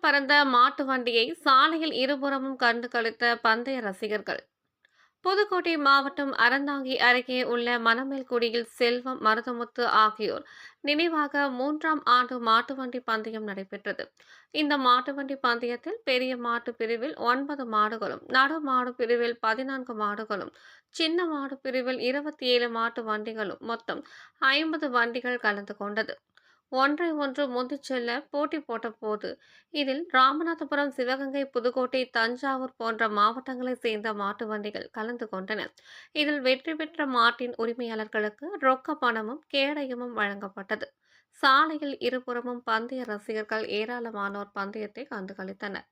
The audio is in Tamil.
பறந்த மாட்டு வண்டியை சாலையில் இருபுறமும் கண்டு களித்த பந்தய ரசிகர்கள். புதுக்கோட்டை மாவட்டம் அறந்தாங்கி அருகே உள்ள மணமேல்குடியில் செல்வம், மருதமுத்து ஆகியோர் நினைவாக 3ஆம் ஆண்டு மாட்டுவண்டி பந்தயம் நடைபெற்றது. இந்த மாட்டுவண்டி பந்தயத்தில் பெரிய மாட்டு பிரிவில் 9 மாடுகளும், நடு மாடு பிரிவில் 14 மாடுகளும், சின்ன மாடு பிரிவில் 27 மாட்டு வண்டிகளும் மொத்தம் 50 வண்டிகள் கலந்து கொண்டது. ஒன்றை ஒன்று முந்திச் செல்ல போட்டி போட்டபோது இதில் ராமநாதபுரம், சிவகங்கை, புதுக்கோட்டை, தஞ்சாவூர் போன்ற மாவட்டங்களைச் சேர்ந்த மாட்டு வண்டிகள் கலந்து கொண்டன. இதில் வெற்றி பெற்ற மாட்டின் உரிமையாளர்களுக்கு ரொக்க பணமும் கேடயமும் வழங்கப்பட்டது. சாலையில் இருபுறமும் பந்தய ரசிகர்கள் ஏராளமானோர் பந்தயத்தை கண்டுகளித்தனர்.